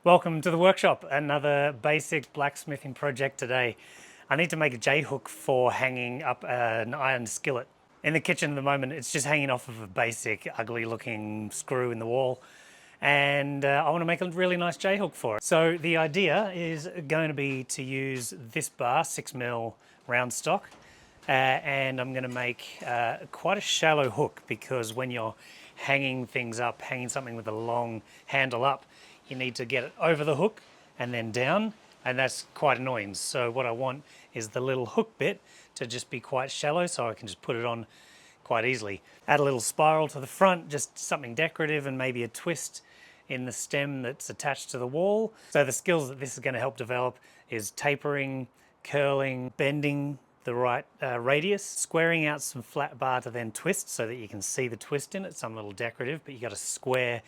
Welcome to the workshop, another basic blacksmithing project today. I need to make a J-hook for hanging up an iron skillet. In the kitchen at the moment, it's just hanging off of a basic ugly looking screw in the wall. And I want to make a really nice J-hook for it. So the idea is going to be to use this bar, 6mm round stock. And I'm going to make quite a shallow hook, because when you're hanging things up, hanging something with a long handle up, you need to get it over the hook and then down, and that's quite annoying. So what I want is the little hook bit to just be quite shallow, so I can just put it on quite easily. Add a little spiral to the front, just something decorative, and maybe a twist in the stem that's attached to the wall. So the skills that this is going to help develop is tapering, curling, bending the right radius, squaring out some flat bar to then twist so that you can see the twist in it. Some little decorative, but you got to square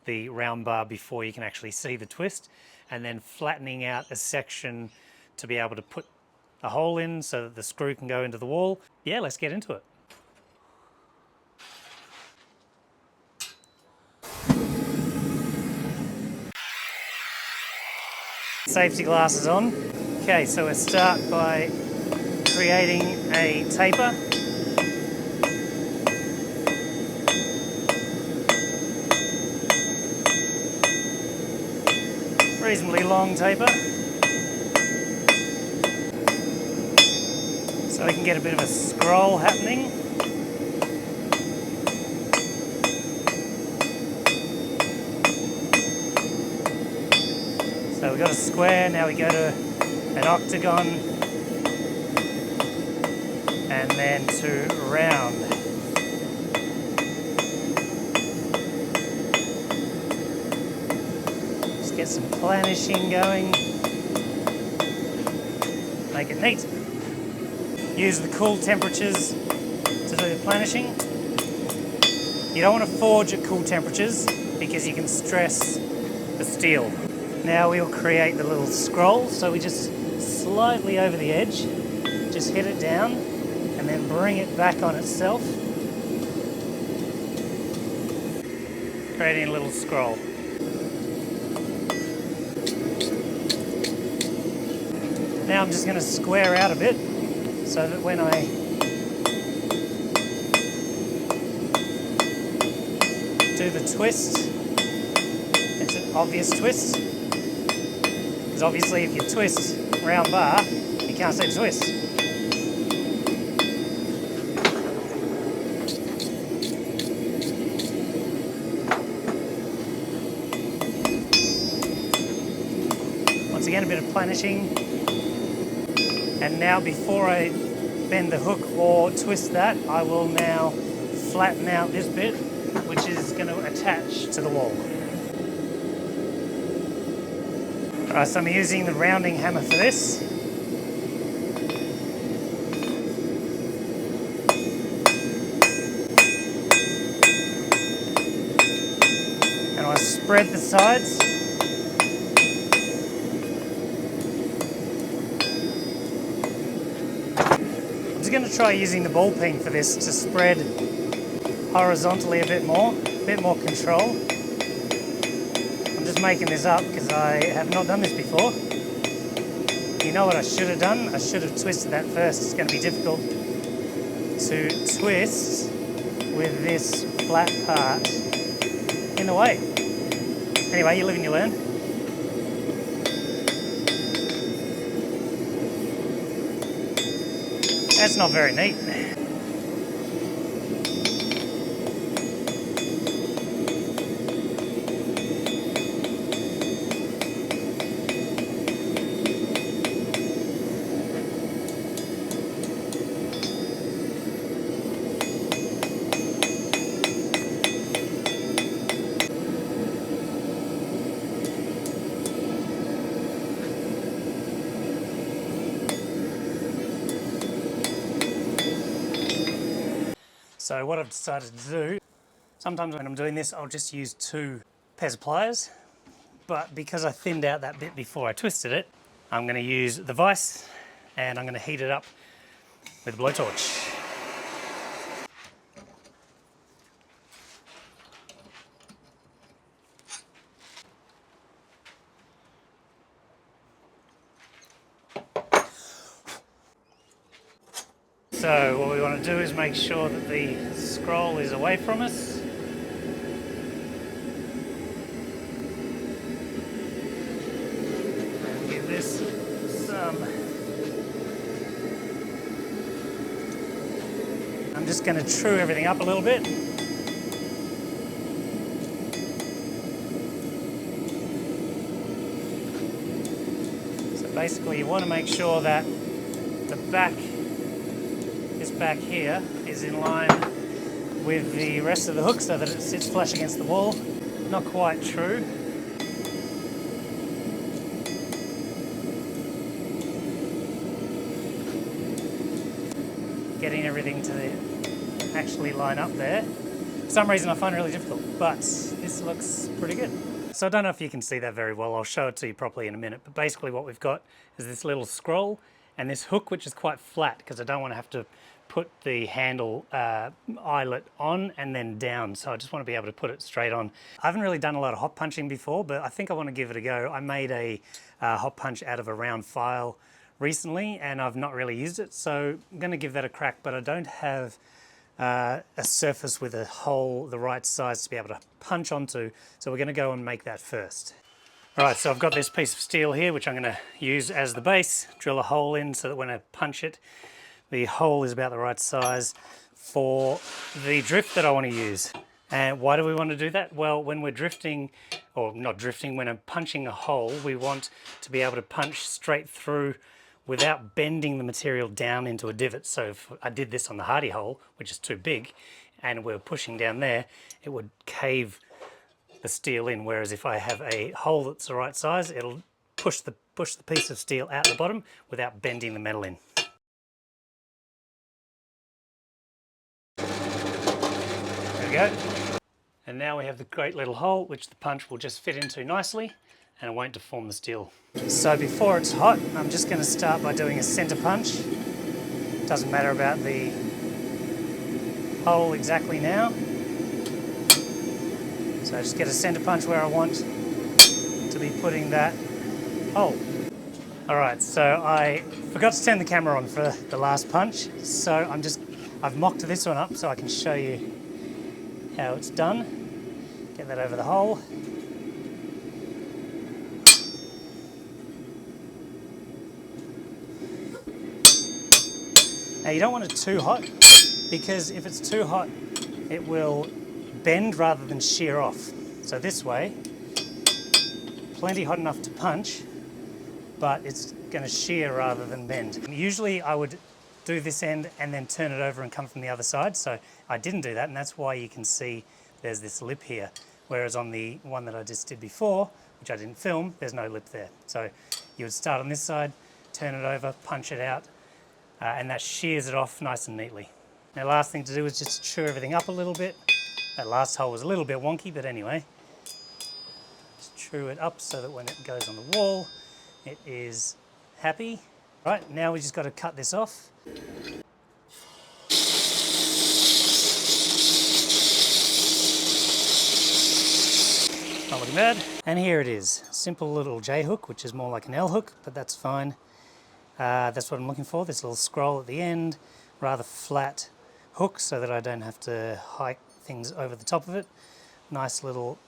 the round bar before you can actually see the twist, and then flattening out a section to be able to put a hole in so that the screw can go into the wall. Yeah, let's get into it. Safety glasses on. Okay, so we'll start by creating a taper. Reasonably long taper, so we can get a bit of a scroll happening. So we've got a square, now we go to an octagon, and then to round. Just get some planishing going, make it neat. Use the cool temperatures to do the planishing. You don't want to forge at cool temperatures because you can stress the steel. Now we'll create the little scroll, so we just slightly over the edge, just hit it down and then bring it back on itself, creating a little scroll. Now I'm just going to square out a bit so that when I do the twist, it's an obvious twist. Because obviously if you twist round bar, you can't see the twist. Once again, a bit of planishing. And now before I bend the hook or twist that, I will now flatten out this bit, which is going to attach to the wall. Alright, so I'm using the rounding hammer for this. And I spread the sides. I'm just going to try using the ball peen for this to spread horizontally a bit more control. I'm just making this up because I have not done this before. You know what I should have done? I should have twisted that first. It's going to be difficult to twist with this flat part in the way. Anyway, you live and you learn. That's not very neat. So what I've decided to do, sometimes when I'm doing this, I'll just use 2 pairs of pliers, but because I thinned out that bit before I twisted it, I'm going to use the vise and I'm going to heat it up with a blowtorch. So what we want to do is make sure that the scroll is away from us. And give this some... I'm just going to true everything up a little bit. So basically you want to make sure that the back, this back here, is in line with the rest of the hook so that it sits flush against the wall. Not quite true. Getting everything to actually line up there. For some reason I find it really difficult, but this looks pretty good. So I don't know if you can see that very well. I'll show it to you properly in a minute, but basically what we've got is this little scroll and this hook, which is quite flat because I don't want to have to put the handle eyelet on and then down, so I just want to be able to put it straight on. I haven't really done a lot of hot punching before, but I think I want to give it a go. I made a hot punch out of a round file recently and I've not really used it, so I'm going to give that a crack, but I don't have a surface with a hole the right size to be able to punch onto, so we're going to go and make that first. Alright, so I've got this piece of steel here which I'm going to use as the base, drill a hole in so that when I punch it, the hole is about the right size for the drift that I want to use. And why do we want to do that? Well, when we're drifting, or not drifting, when I'm punching a hole, we want to be able to punch straight through without bending the material down into a divot. So if I did this on the hardy hole, which is too big, and we're pushing down there, it would cave the steel in, whereas if I have a hole that's the right size, it'll push the piece of steel out the bottom without bending the metal in. There we go. And now we have the great little hole which the punch will just fit into nicely and it won't deform the steel. So before it's hot, I'm just going to start by doing a center punch. Doesn't matter about the hole exactly now. So I just get a center punch where I want to be putting that hole. Alright, so I forgot to turn the camera on for the last punch, so I've mocked this one up so I can show you how it's done. Get that over the hole. Now you don't want it too hot, because if it's too hot it will bend rather than shear off. So this way, plenty hot enough to punch, but it's going to shear rather than bend. Usually I would do this end and then turn it over and come from the other side, so I didn't do that, and that's why you can see there's this lip here, whereas on the one that I just did before, which I didn't film, there's no lip there. So you would start on this side, turn it over, punch it out, and that shears it off nice and neatly. Now last thing to do is just true everything up a little bit. That last hole was a little bit wonky, but anyway, just true it up so that when it goes on the wall it is happy. Right, now we just got to cut this off. Not looking bad. And here it is, simple little J hook, which is more like an L hook, but that's fine. That's what I'm looking for, this little scroll at the end, rather flat hook so that I don't have to hike things over the top of it. Nice little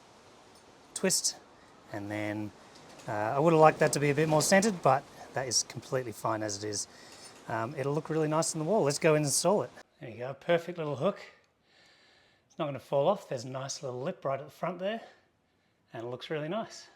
twist, and then I would have liked that to be a bit more centered, but that is completely fine as it is. It'll look really nice on the wall. Let's go and install it. There you go, perfect little hook. It's not going to fall off. There's a nice little lip right at the front there, and it looks really nice.